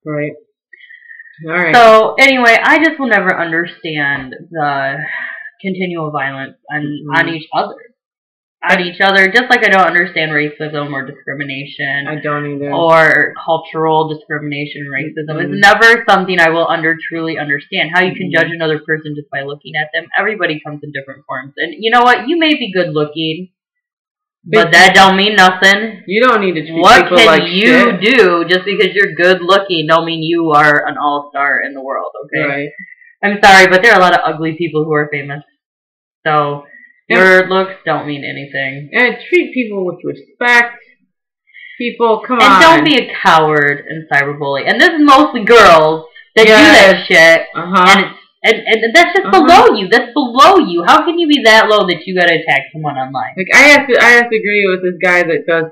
Right. All right. So anyway, I just will never understand the continual violence on each other. On each other, just like I don't understand racism or discrimination. I don't either. Or cultural discrimination, racism. It's never something I will truly understand. How you can judge another person just by looking at them. Everybody comes in different forms. And you know what? You may be good looking, but that don't mean nothing. You don't need to treat what people can like you shit. do just because you're good looking don't mean you are an all-star in the world, okay? Right. I'm sorry, but there are a lot of ugly people who are famous. So your looks don't mean anything. And treat people with respect. People, come on. And don't be a coward and cyberbully. And this is mostly girls that do that shit. And that's just below you. That's below you. How can you be that low that you gotta attack someone online? Like I have to agree with this guy that does.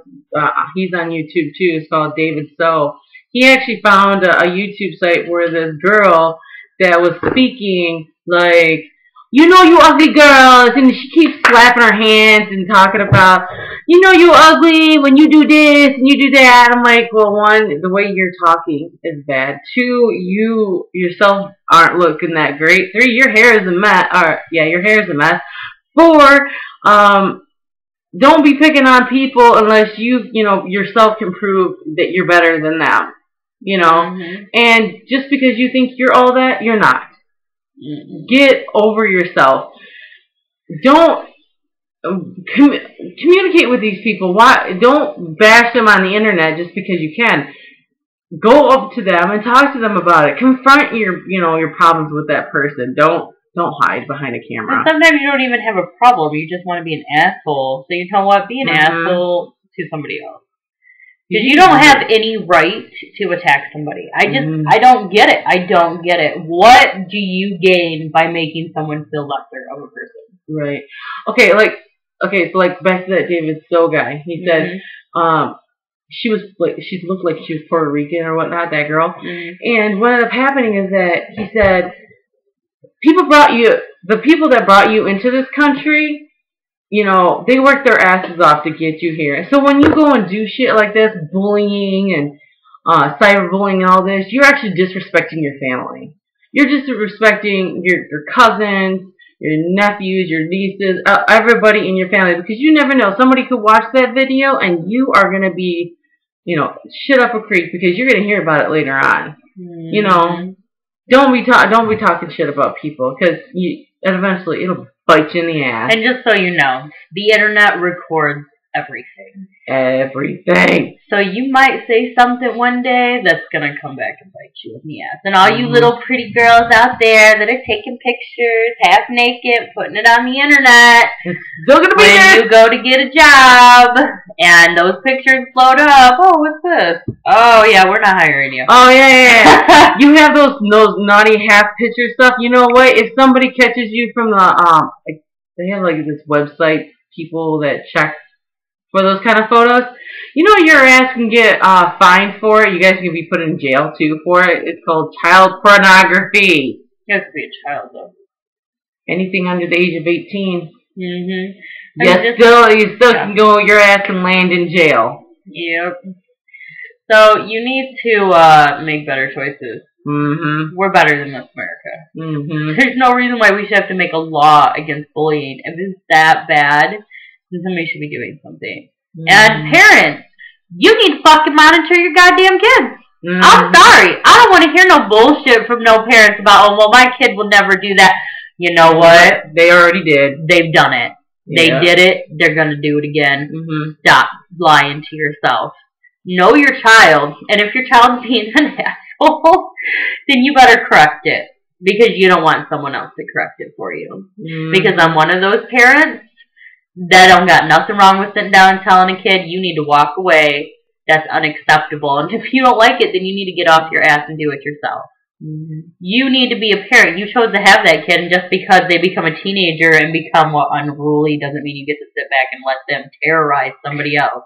He's on YouTube too. It's called David So. He actually found a YouTube site where this girl that was speaking like, you know, you ugly girls, and she keeps slapping her hands and talking about, you know, you ugly when you do this and you do that. I'm like, well, one, the way you're talking is bad. Two, you yourself aren't looking that great. Three, your hair is a mess. Your hair is a mess. Four, don't be picking on people unless you yourself can prove that you're better than them. You know, and just because you think you're all that, you're not. Get over yourself. Don't communicate with these people. Why? Don't bash them on the internet just because you can. Go up to them and talk to them about it. Confront your problems with that person. Don't hide behind a camera. And sometimes you don't even have a problem. You just want to be an asshole. So you know what? Be an asshole to somebody else. Because you don't have any right to attack somebody. I don't get it. I don't get it. What do you gain by making someone feel lesser of a person? Right. So back to that David So guy. He said, she looked like she was Puerto Rican or whatnot, that girl. And what ended up happening is that he said, the people that brought you into this country, you know, they work their asses off to get you here. So when you go and do shit like this, bullying and cyberbullying and all this, you're actually disrespecting your family. You're disrespecting your cousins, your nephews, your nieces, everybody in your family, because you never know. Somebody could watch that video and you are going to be, shit up a creek because you're going to hear about it later on. You know, don't be talking shit about people because eventually it'll bite you in the ass. And just so you know, the internet records everything. Everything. So you might say something one day that's going to come back and bite you in the ass. And all you little pretty girls out there that are taking pictures half naked, putting it on the internet. It's still going to be when you go to get a job and those pictures float up. Oh, what's this? Oh, yeah, we're not hiring you. Oh, yeah. You have those naughty half picture stuff. You know what? If somebody catches you from the, they have like this website, people that check for those kind of photos. You know your ass can get fined for it. You guys can be put in jail too for it. It's called child pornography. You have to be a child though. Anything under the age of 18. You still can go. Your ass can land in jail. Yep. So you need to make better choices. We're better than this, America. There's no reason why we should have to make a law against bullying. If it's that bad, then somebody should be doing something. And parents, you need to fucking monitor your goddamn kids. I'm sorry. I don't want to hear no bullshit from no parents about, oh, well, my kid will never do that. You know what? They already did. They've done it. They did it. They're going to do it again. Stop lying to yourself. Know your child. And if your child's being an asshole, then you better correct it. Because you don't want someone else to correct it for you. Because I'm one of those parents that don't got nothing wrong with sitting down and telling a kid, you need to walk away. That's unacceptable. And if you don't like it, then you need to get off your ass and do it yourself. You need to be a parent. You chose to have that kid, and just because they become a teenager and become unruly doesn't mean you get to sit back and let them terrorize somebody else.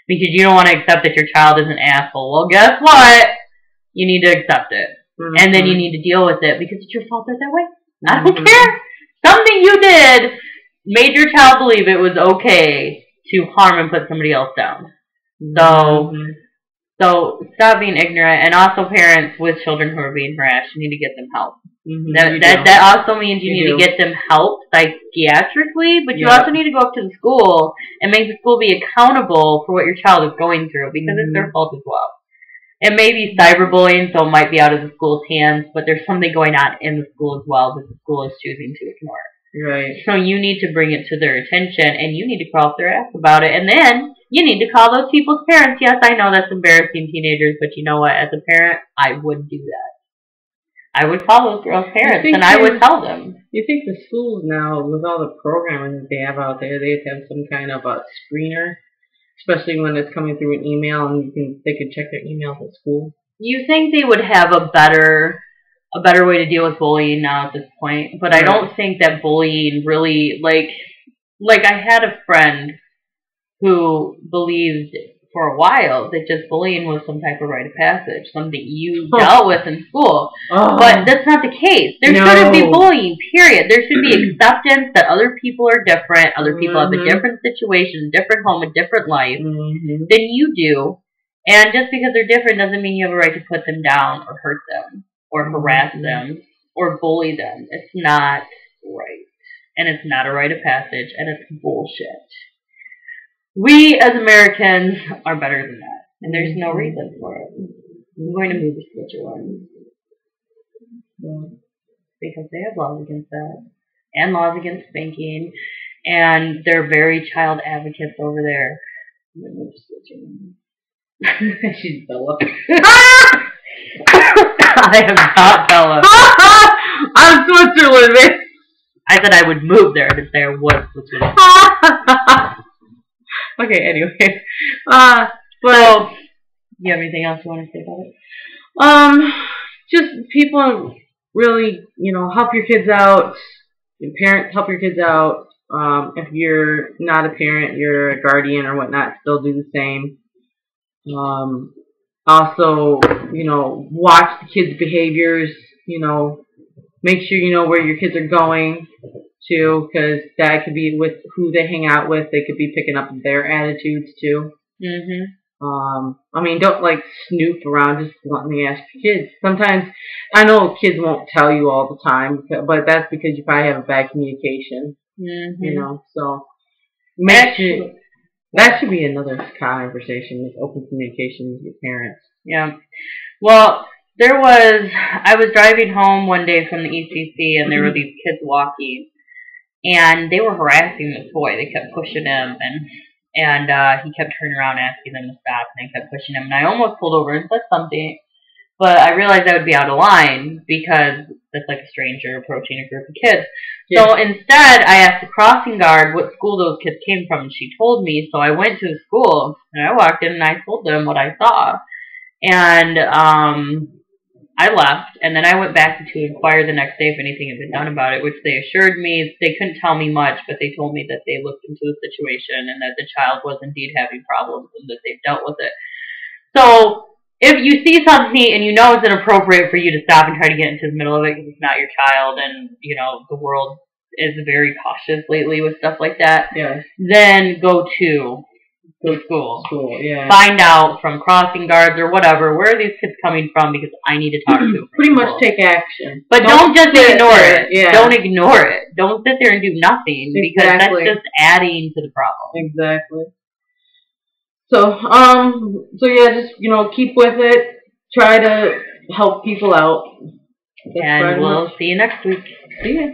Because you don't want to accept that your child is an asshole. Well, guess what? You need to accept it. And then you need to deal with it because it's your fault that way. I don't care. Something you did made your child believe it was okay to harm and put somebody else down. So, So stop being ignorant, and also parents with children who are being harassed, you need to get them help. That also means you need to get them help psychiatrically, but you also need to go up to the school and make the school be accountable for what your child is going through, because it's their fault as well. It may be cyberbullying, so it might be out of the school's hands, but there's something going on in the school as well that the school is choosing to ignore. Right. So you need to bring it to their attention, and you need to crawl up their ass about it, and then you need to call those people's parents. Yes, I know that's embarrassing, teenagers, but you know what? As a parent, I would do that. I would call those girls' parents, and I would tell them. You think the schools now, with all the programming that they have out there, they have some kind of a screener, especially when it's coming through an email, and they can check their emails at school? You think they would have a better way to deal with bullying now at this point, but I don't think that bullying really, like I had a friend who believed for a while that just bullying was some type of rite of passage, something you dealt with in school. But that's not the case. There shouldn't be bullying, period. There should be acceptance that other people are different, other people have a different situation, different home, a different life than you do. And just because they're different doesn't mean you have a right to put them down or hurt them or harass them or bully them. It's not right. And it's not a rite of passage, and it's bullshit. We, as Americans, are better than that, and there's no reason for it. I'm going to move to Switzerland. Because they have laws against that, and laws against spanking, and they're very child advocates over there. I'm going to move to Switzerland. She's Bella. I am not Bella. I'm Switzerland, man. I said I would move there, but there was Switzerland. Okay, anyway. So, you have anything else you want to say about it? Just people really, help your kids out. Your parents help your kids out. If you're not a parent, you're a guardian or whatnot, still do the same. Also, watch the kids' behaviors, make sure you know where your kids are going to, because that could be with who they hang out with. They could be picking up their attitudes too. Don't snoop around, just let me ask your kids. Sometimes, I know kids won't tell you all the time, but that's because you probably have a bad communication, so make sure. That should be another conversation, with open communication with your parents. Yeah. Well, I was driving home one day from the ECC, and there were these kids walking, and they were harassing this boy. They kept pushing him, and he kept turning around asking them to stop, and they kept pushing him. And I almost pulled over and said something, but I realized I would be out of line because it's like a stranger approaching a group of kids. Yeah. So instead, I asked the crossing guard what school those kids came from, and she told me. So I went to the school, and I walked in, and I told them what I saw. And I left, and then I went back to inquire the next day if anything had been done about it, which they assured me. They couldn't tell me much, but they told me that they looked into the situation and that the child was indeed having problems and that they've dealt with it. So if you see something and you know it's inappropriate for you to stop and try to get into the middle of it because it's not your child, and the world is very cautious lately with stuff like that, then go to school. Yeah. Find out from crossing guards or whatever, where are these kids coming from, because I need to talk to them. Pretty much take action. But don't just ignore it. Yeah. Don't ignore it. Don't sit there and do nothing, because that's just adding to the problem. Exactly. So yeah, just, keep with it. Try to help people out. And we'll see you next week. See ya.